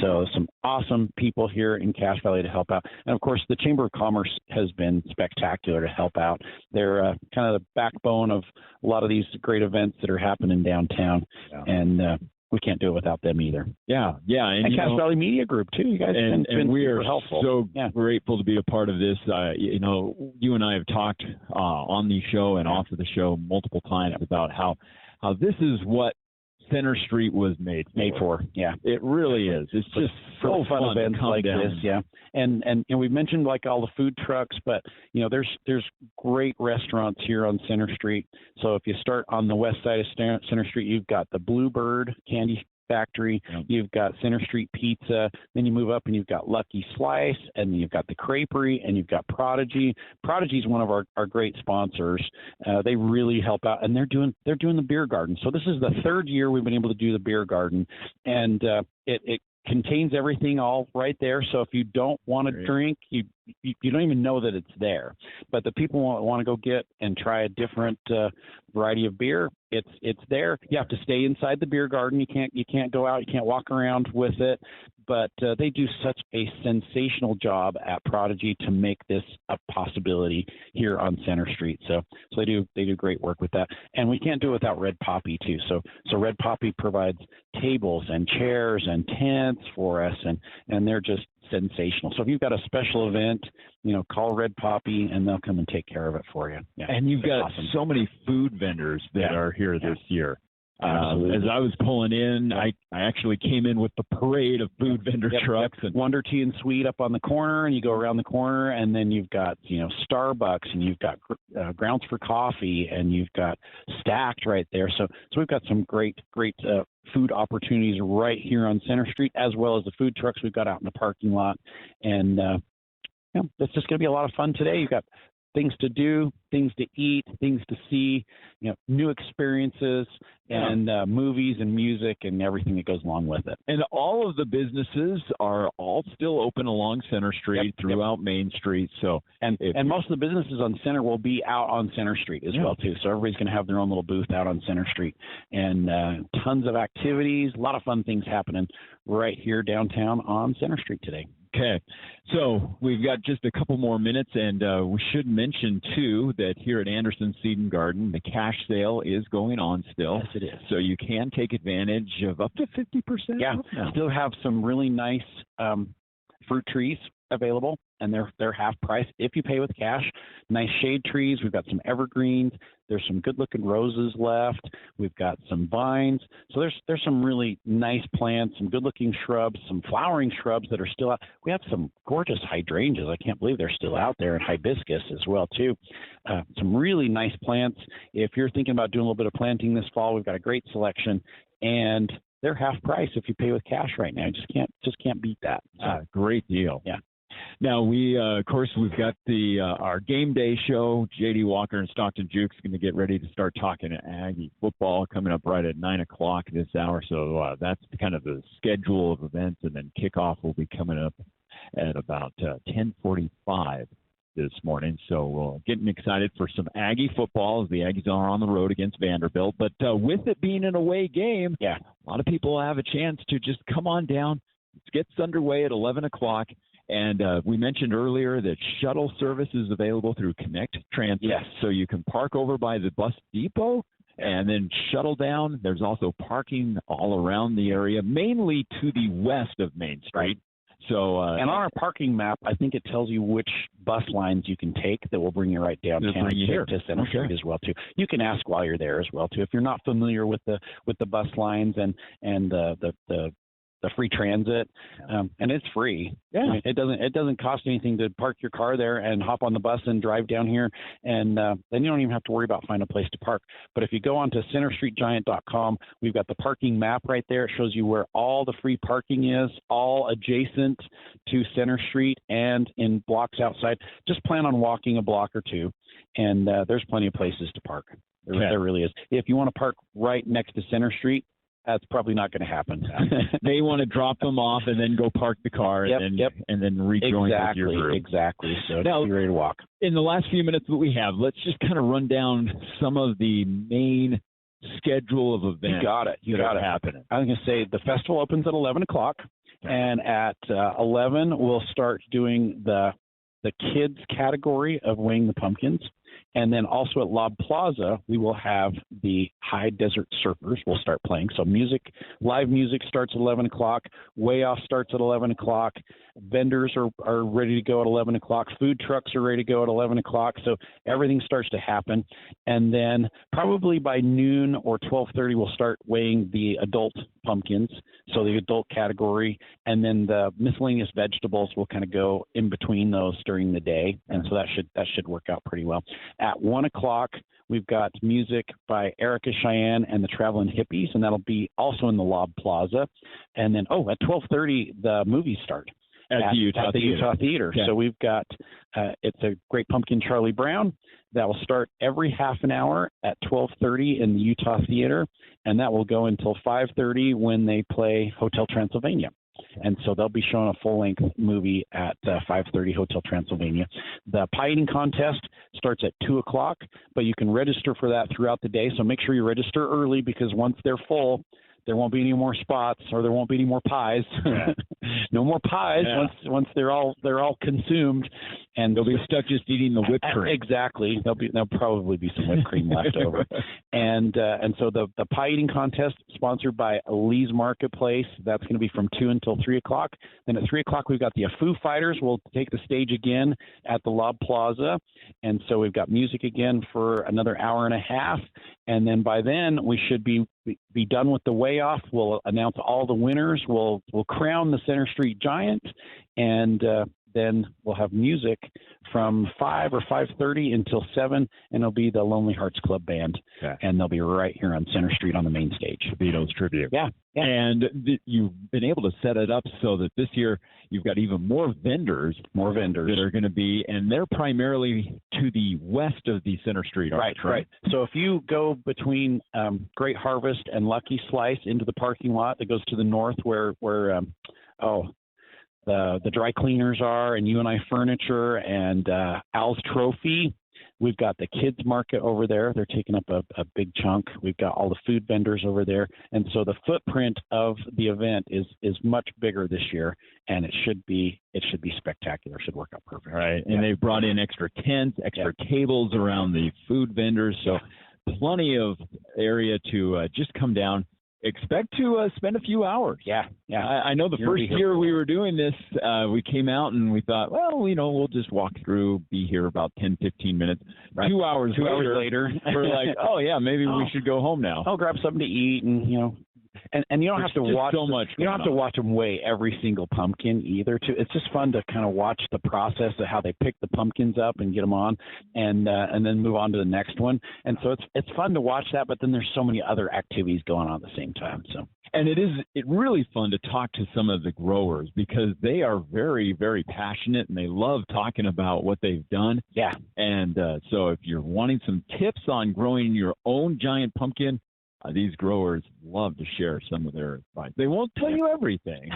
So some awesome people here in Cache Valley to help out, and of course the Chamber of Commerce has been spectacular to help out. They're kind of the backbone of a lot of these great events that are happening downtown, and we can't do it without them either. Yeah. And Cache Valley Media Group too. You guys have been we are helpful. So grateful to be a part of this. You and I have talked on the show and off of the show multiple times about how this is what Center Street was made for. Yeah, it really is. It's just so fun events like this. Yeah, and we've mentioned like all the food trucks, but there's great restaurants here on Center Street. So if you start on the west side of Center Street, you've got the Bluebird Candy Factory, you've got Center Street Pizza, then you move up and you've got Lucky Slice, and then you've got the Creperie, and you've got Prodigy. Prodigy is one of our great sponsors. They really help out, and they're doing the beer garden. So this is the third year we've been able to do the beer garden, and it contains everything all right there. So if you don't want to drink, you don't even know that it's there. But the people want to go get and try a different variety of beer. It's there. You have to stay inside the beer garden. You can't go out. You can't walk around with it. But they do such a sensational job at Prodigy to make this a possibility here on Center Street. So they do great work with that. And we can't do it without Red Poppy too. So Red Poppy provides tables and chairs and tents for us, and they're just sensational. So if you've got a special event, call Red Poppy and they'll come and take care of it for you. Yeah, and you've got so many food vendors that are here this year. As I was pulling in, I actually came in with the parade of food vendor trucks. And Wonder Tea and Sweet up on the corner, and you go around the corner, and then you've got Starbucks, and you've got Grounds for Coffee, and you've got Stacked right there. So we've got some great food opportunities right here on Center Street, as well as the food trucks we've got out in the parking lot. And it's just going to be a lot of fun today. You've got things to do, things to eat, things to see, new experiences, and movies and music and everything that goes along with it. And all of the businesses are all still open along Center Street throughout Main Street. So and most of the businesses on Center will be out on Center Street as well too. So everybody's going to have their own little booth out on Center Street, and tons of activities, a lot of fun things happening right here downtown on Center Street today. Okay, so we've got just a couple more minutes, and we should mention, too, that here at Anderson Seed and Garden, the cash sale is going on still. Yes, it is. So you can take advantage of up to 50% Yeah, off now. Still have some really nice fruit trees available, and they're half price if you pay with cash. Nice shade trees. We've got some evergreens. There's some good-looking roses left. We've got some vines. So there's some really nice plants, some good-looking shrubs, some flowering shrubs that are still out. We have some gorgeous hydrangeas. I can't believe they're still out there, and hibiscus as well, too. Some really nice plants. If you're thinking about doing a little bit of planting this fall, we've got a great selection, and they're half price if you pay with cash right now. Just can't beat that. Great deal. Yeah. Now, of course, we've got our game day show. J.D. Walker and Stockton Juke's going to get ready to start talking Aggie football coming up right at 9 o'clock this hour. So that's kind of the schedule of events, and then kickoff will be coming up at about 10:45 this morning. So we're getting excited for some Aggie football as the Aggies are on the road against Vanderbilt. But with it being an away game, a lot of people have a chance to just come on down. It gets underway at 11 o'clock. And we mentioned earlier that shuttle service is available through Connect Transit. Yes. So you can park over by the bus depot and then shuttle down. There's also parking all around the area, mainly to the west of Main Street. Right. So, and on our parking map, I think it tells you which bus lines you can take that will bring you right downtown to Center Street as well too. You can ask while you're there as well too. If you're not familiar with the bus lines and the free transit, and it's free. Yeah. I mean, it doesn't cost anything to park your car there and hop on the bus and drive down here, and then you don't even have to worry about finding a place to park. But if you go onto CenterStreetGiant.com, we've got the parking map right there. It shows you where all the free parking is, all adjacent to Center Street and in blocks outside. Just plan on walking a block or two, and there's plenty of places to park. There really is. If you want to park right next to Center Street, that's probably not going to happen. They want to drop them off and then go park the car and then rejoin with your group. Exactly. So now, be ready to walk. In the last few minutes that we have, let's just kind of run down some of the main schedule of events. You got it. Happening. I was going to say the festival opens at 11 o'clock, and at 11 we'll start doing the kids category of weighing the pumpkins. And then also at Lob Plaza, we will have the High Desert Surfers will start playing. So live music starts at 11 o'clock. Weigh Off starts at 11 o'clock. Vendors are ready to go at 11 o'clock. Food trucks are ready to go at 11 o'clock. So everything starts to happen. And then probably by noon or 12:30, we'll start weighing the adult pumpkins, so the adult category. And then the miscellaneous vegetables will kind of go in between those during the day. And so that should work out pretty well. At 1 o'clock, we've got music by Erica Cheyenne and the Traveling Hippies, and that'll be also in the Lob Plaza. And then, at 12:30, the movies start at the Utah Theater. Yeah. So we've got it's a Great Pumpkin Charlie Brown that will start every half an hour at 12:30 in the Utah Theater, and that will go until 5:30 when they play Hotel Transylvania. And so they'll be showing a full-length movie at 5:30 Hotel Transylvania. The pie eating contest starts at 2 o'clock, but you can register for that throughout the day. So make sure you register early, because once they're full, there won't be any more spots, or there won't be any more pies. Yeah. No more pies once they're all consumed, and they'll be stuck just eating the whipped cream. Exactly. There'll probably be some whipped cream left over. And so the pie eating contest, sponsored by Lee's Marketplace, that's going to be from 2 until 3 o'clock. Then at 3 o'clock, we've got the Foo Fighters. We'll take the stage again at the Lob Plaza, and so we've got music again for another hour and a half. And then by then we should be done with the Weigh Off. We'll announce all the winners. We'll crown the Center Street Giant, and then we'll have music from 5 or 5:30 until 7, and it'll be the Lonely Hearts Club Band, and they'll be right here on Center Street on the main stage. The Beatles tribute. Yeah. And you've been able to set it up so that this year you've got even more vendors that are going to be, and they're primarily to the west of the Center Street. Right. So if you go between Great Harvest and Lucky Slice into the parking lot that goes to the north, where the dry cleaners are, and UNI Furniture and Al's Trophy. We've got the kids market over there. They're taking up a big chunk. We've got all the food vendors over there. And so the footprint of the event is much bigger this year, and it should be spectacular. It should work out perfect. Right. And they've brought in extra tents, extra tables around the food vendors. So plenty of area to just come down. Expect to spend a few hours. Yeah. I know the first year we were doing this, we came out and we thought, well, we'll just walk through, be here about 10, 15 minutes. Right. 2 hours later, we're like, maybe we should go home now. Grab something to eat, and and you don't have to watch so much. You don't have to watch them weigh every single pumpkin either. It's just fun to kind of watch the process of how they pick the pumpkins up and get them on, and then move on to the next one. And so it's fun to watch that. But then there's so many other activities going on at the same time. So. And it's really fun to talk to some of the growers, because they are very, very passionate, and they love talking about what they've done. Yeah. And so if you're wanting some tips on growing your own giant pumpkin, these growers love to share some of their advice. They won't tell you everything,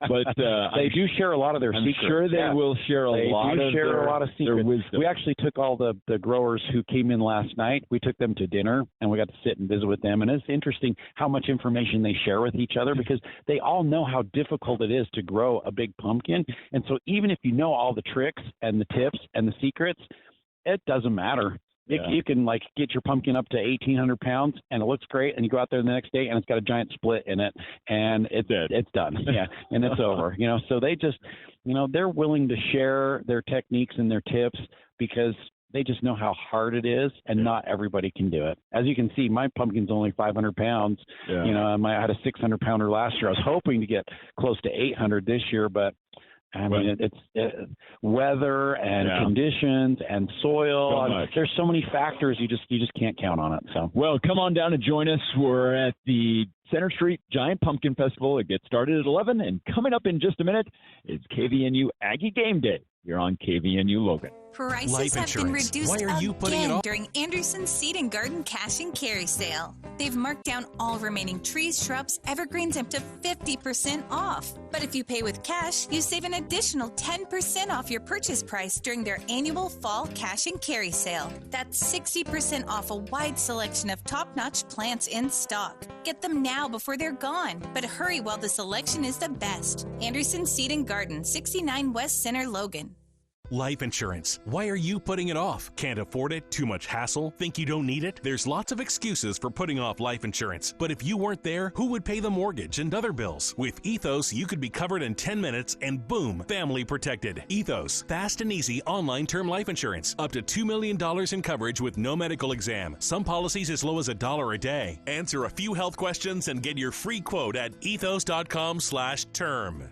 but they do share a lot of their secrets. I'm sure they will share a lot of secrets. Their wisdom. We actually took all the growers who came in last night. We took them to dinner, and we got to sit and visit with them. And it's interesting how much information they share with each other, because they all know how difficult it is to grow a big pumpkin. And so even if you know all the tricks and the tips and the secrets, it doesn't matter. You can get your pumpkin up to 1,800 pounds, and it looks great, and you go out there the next day and it's got a giant split in it, and it's done. Yeah. And it's over, so they just, they're willing to share their techniques and their tips, because They just know how hard it is, and not everybody can do it. As you can see, my pumpkin's only 500 pounds. Yeah. You know, I had a 600-pounder last year. I was hoping to get close to 800 this year, but I mean, it's weather and conditions and soil. There's so many factors you just can't count on it. So, well, come on down and join us. We're at the Center Street Giant Pumpkin Festival. It gets started at 11, and coming up in just a minute, it's KVNU Aggie Game Day. You're on KVNU Logan. Prices have been reduced Why are you putting it off? during Anderson's Seed and Garden Cash and Carry Sale. They've marked down all remaining trees, shrubs, evergreens up to 50% off. But if you pay with cash, you save an additional 10% off your purchase price during their annual Fall Cash and Carry Sale. That's 60% off a wide selection of top-notch plants in stock. Get them now before they're gone. But hurry while the selection is the best. Anderson's Seed and Garden, 69 West Center, Logan. Life insurance. Why are you putting it off? Can't afford it? Too much hassle? Think you don't need it? There's lots of excuses for putting off life insurance. But if you weren't there, who would pay the mortgage and other bills? With Ethos, you could be covered in 10 minutes and boom, family protected. Ethos, fast and easy online term life insurance. Up to $2 million in coverage with no medical exam. Some policies as low as $1 a day. Answer a few health questions and get your free quote at ethos.com/term.